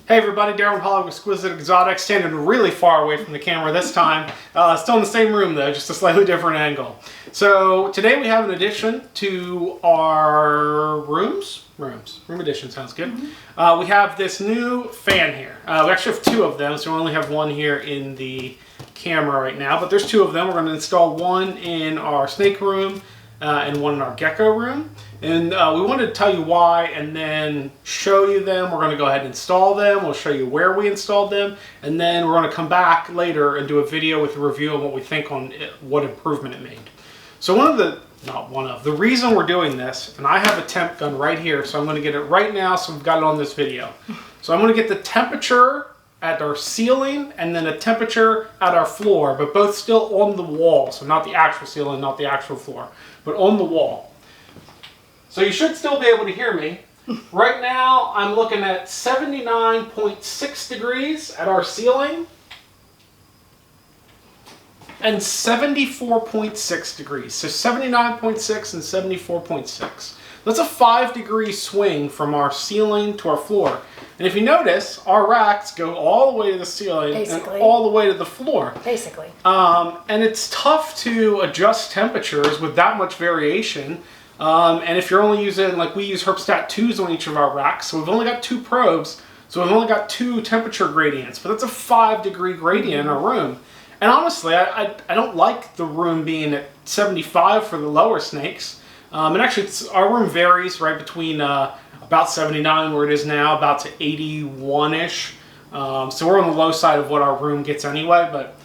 Hey everybody, Darren Hollow, Exquisite Exotics, standing really far away from the camera this time. Still in the same room though, just a slightly different angle. So today we have an addition to our room addition, sounds good. We have this new fan here. We actually have two of them, so we only have one here in the camera right now, but there's two of them. We're going to install one in our snake room and one in our gecko room. And we wanted to tell you why and then show you them. We're going to go ahead and install them. We'll show you where we installed them. And then we're going to come back later and do a video with a review of what we think on it, what improvement it made. So the reason we're doing this, and I have a temp gun right here, so I'm going to get it right now so we've got it on this video. So I'm going to get the temperature at our ceiling and then a temperature at our floor, but both still on the wall. So not the actual ceiling, not the actual floor, but on the wall. So you should still be able to hear me. Right now, I'm looking at 79.6 degrees at our ceiling and 74.6 degrees. So 79.6 and 74.6. That's a 5-degree swing from our ceiling to our floor. And if you notice, our racks go all the way to the ceiling and all the way to the floor. Basically. And it's tough to adjust temperatures with that much variation. And if you're only using, like we use Herpstat 2s on each of our racks, so we've only got 2 probes, so we've only got 2 temperature gradients, but that's a 5-degree gradient in our room. And honestly, I don't like the room being at 75 for the lower snakes. And actually, our room varies right between about 79 where it is now, about to 81-ish. So we're on the low side of what our room gets anyway, but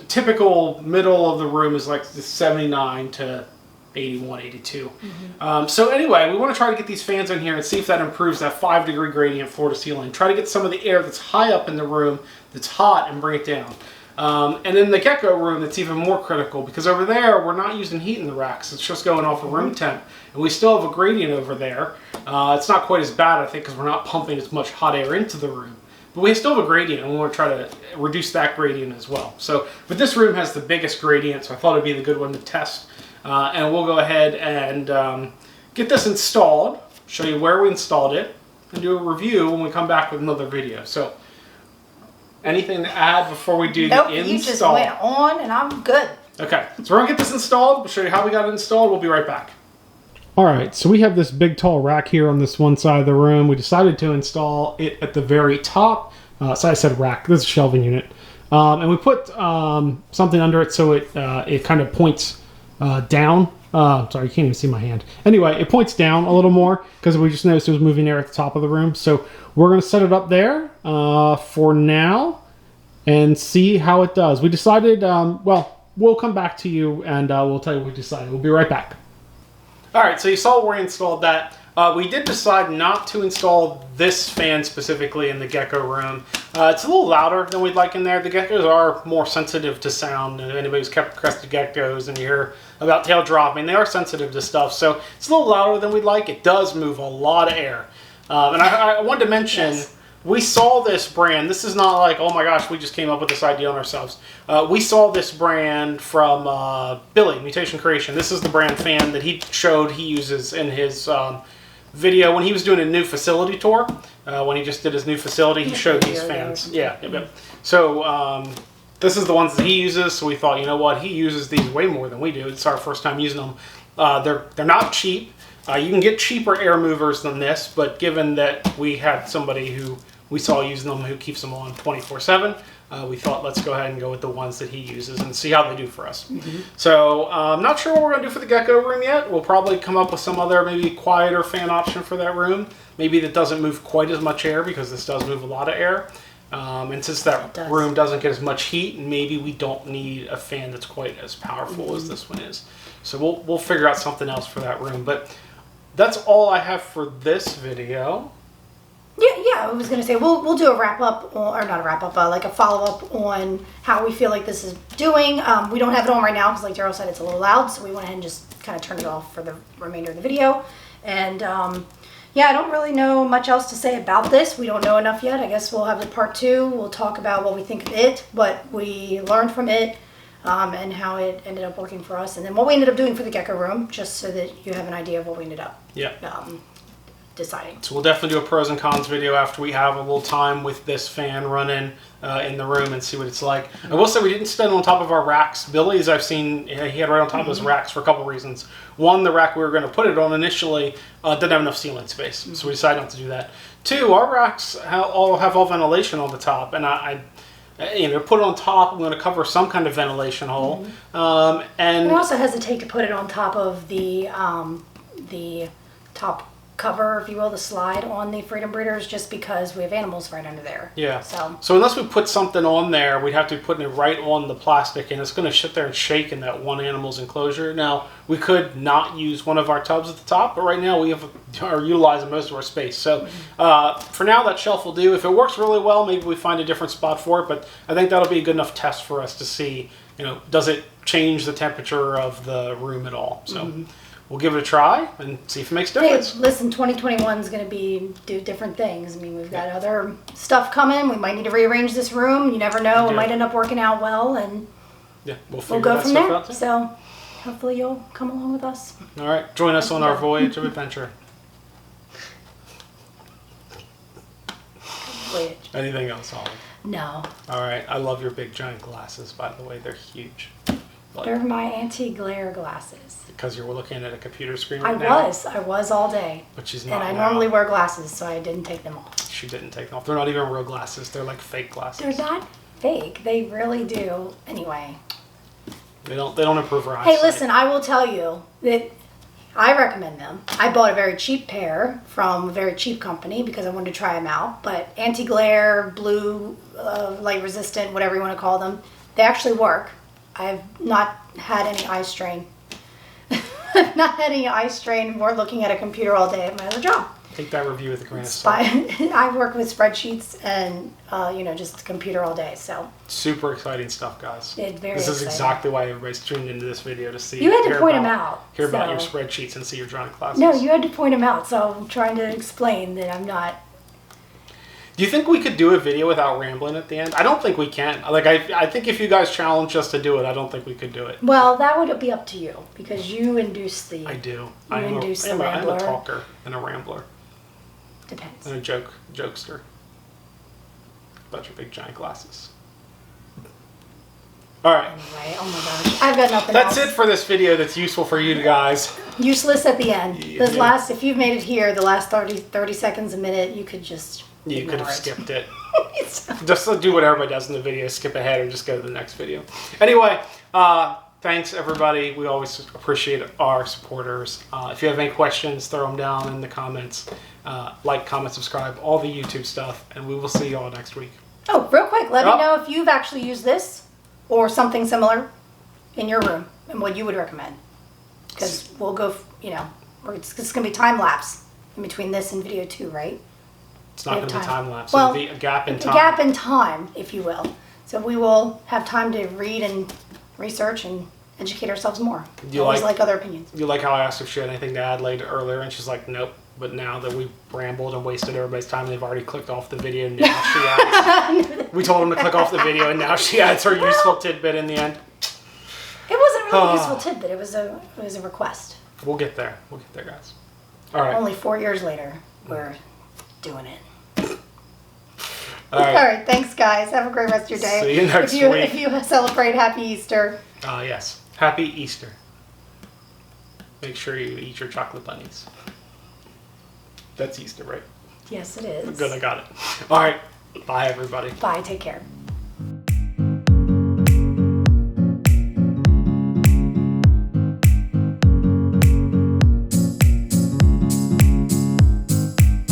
typical middle of the room is like the 79 to 81, 82. So anyway, we want to try to get these fans in here and see if that improves that 5-degree gradient floor to ceiling. Try to get some of the air that's high up in the room that's hot and bring it down. And in the gecko room, that's even more critical because over there, we're not using heat in the racks. It's just going off of room temp. And we still have a gradient over there. It's not quite as bad, I think, because we're not pumping as much hot air into the room. But we still have a gradient, and we want to try to reduce that gradient as well. So, but this room has the biggest gradient, so I thought it'd be the good one to test. And we'll go ahead and get this installed, show you where we installed it, and do a review when we come back with another video. So, anything to add before we do the install? You just went on and I'm good. Okay, so we're going to get this installed. We'll show you how we got it installed. We'll be right back. Alright, so we have this big tall rack here on this one side of the room. We decided to install it at the very top. So I said rack, this is a shelving unit. And we put something under it so it kind of points down. Sorry, you can't even see my hand. Anyway, it points down a little more because we just noticed it was moving air at the top of the room. So we're going to set it up there for now and see how it does. We decided, well, we'll come back to you and we'll tell you what we decided. We'll be right back. Alright, so you saw where we installed that. We did decide not to install this fan specifically in the gecko room. It's a little louder than we'd like in there. The geckos are more sensitive to sound. If anybody's kept crested geckos and you hear about tail dropping, they are sensitive to stuff. So it's a little louder than we'd like. It does move a lot of air. And I wanted to mention, we saw this brand. This is not like, oh my gosh, we just came up with this idea on ourselves. We saw this brand from Billy, Mutation Creation. This is the brand fan that he showed he uses in his video when he was doing a new facility tour. When he just did his new facility, he showed these fans. Yeah. So this is the ones that he uses. So we thought, you know what, he uses these way more than we do. It's our first time using them. They're not cheap. You can get cheaper air movers than this, but given that we had somebody who we saw using them who keeps them on 24/7, we thought let's go ahead and go with the ones that he uses and see how they do for us. So I'm not sure what we're going to do for the gecko room yet. We'll probably come up with some other maybe quieter fan option for that room. Maybe that doesn't move quite as much air because this does move a lot of air. And since that room doesn't get as much heat, maybe we don't need a fan that's quite as powerful as this one is. So we'll figure out something else for that room. But that's all I have for this video. Yeah, I was going to say, we'll do a wrap-up, or not a wrap-up, like a follow-up on how we feel like this is doing. We don't have it on right now because, like Daryl said, it's a little loud, so we went ahead and just kind of turned it off for the remainder of the video. And, yeah, I don't really know much else to say about this. We don't know enough yet. I guess we'll have the part 2. We'll talk about what we think of it, what we learned from it, and how it ended up working for us, and then what we ended up doing for the gecko room, just so that you have an idea of what we ended up deciding. So we'll definitely do a pros and cons video after we have a little time with this fan running in the room and see what it's like. I will say we didn't spend on top of our racks. Billy's, I've seen, he had right on top of his racks for a couple reasons. One, the rack we were going to put it on initially didn't have enough ceiling space, so we decided not to do that. Two, our racks have all ventilation on the top, and I put it on top. I'm going to cover some kind of ventilation hole, and I also hesitate to put it on top of the top cover, if you will, the slide on the Freedom Breeders, just because we have animals right under there. Yeah. So unless we put something on there, we'd have to be putting it right on the plastic, and it's going to sit there and shake in that one animal's enclosure. Now, we could not use one of our tubs at the top, but right now we are utilizing most of our space. So for now, that shelf will do. If it works really well, maybe we find a different spot for it, but I think that'll be a good enough test for us to see, does it change the temperature of the room at all? So. We'll give it a try and see if it makes a difference. Hey, listen, 2021 is going to do different things. I mean, we've got other stuff coming. We might need to rearrange this room. You never know. It might end up working out well, and we'll go from there. So hopefully you'll come along with us. All right. Join us on our voyage of adventure. Voyage. Anything else, Holly? No. All right. I love your big giant glasses, by the way. They're huge. They're my anti-glare glasses. Because you're looking at a computer screen right now? I was all day. But she's not. And I normally wear glasses, so I didn't take them off. She didn't take them off. They're not even real glasses. They're like fake glasses. They're not fake. They really do. Anyway. They don't improve her eyesight. Hey, listen, I will tell you that I recommend them. I bought a very cheap pair from a very cheap company because I wanted to try them out. But anti-glare, blue, light resistant, whatever you want to call them, they actually work. I've not had any eye strain. I've not had any eye strain or looking at a computer all day at my other job. Take that review with a grain of salt. I work with spreadsheets and, just the computer all day, so. Super exciting stuff, guys. This is exactly why everybody's tuned into this video to see. You had to point them out. Hear about your spreadsheets and see your drawing classes. No, you had to point them out, so I'm trying to explain that I'm not. Do you think we could do a video without rambling at the end? I don't think we can. I think if you guys challenge us to do it, I don't think we could do it. Well, that would be up to you because you induce the. I do. I'm a talker and a rambler. Depends. And a jokester. About your big giant glasses. All right. Anyway, oh my gosh, I've got nothing That's else. it for this video. That's useful for you guys. Useless at the end. If you've made it here, the last 30 seconds, a minute, you could just. You could have skipped it. Just do what everybody does in the video, skip ahead or just go to the next video. Anyway, thanks everybody. We always appreciate our supporters. If you have any questions, throw them down in the comments. Like, comment, subscribe, all the YouTube stuff, and we will see you all next week. Oh, real quick, let me know if you've actually used this or something similar in your room and what you would recommend. Because we'll go, it's going to be time lapse in between this and video 2, right? It's not going to be time lapse. Well, it'll be a gap in time. A gap in time, if you will. So we will have time to read and research and educate ourselves more. Always like other opinions. You like how I asked if she had anything to add earlier, and she's like, nope. But now that we've rambled and wasted everybody's time, they've already clicked off the video. Now she adds. We told them to click off the video, and now she adds her useful tidbit in the end. It wasn't really a useful tidbit. It was a request. We'll get there. We'll get there, guys. All right. Only 4 years later, we're doing it. All right. All right. Thanks, guys. Have a great rest of your day. See you next week. If you celebrate, Happy Easter. Yes. Happy Easter. Make sure you eat your chocolate bunnies. That's Easter, right? Yes, it is. Good, I got it. All right. Bye, everybody. Bye. Take care.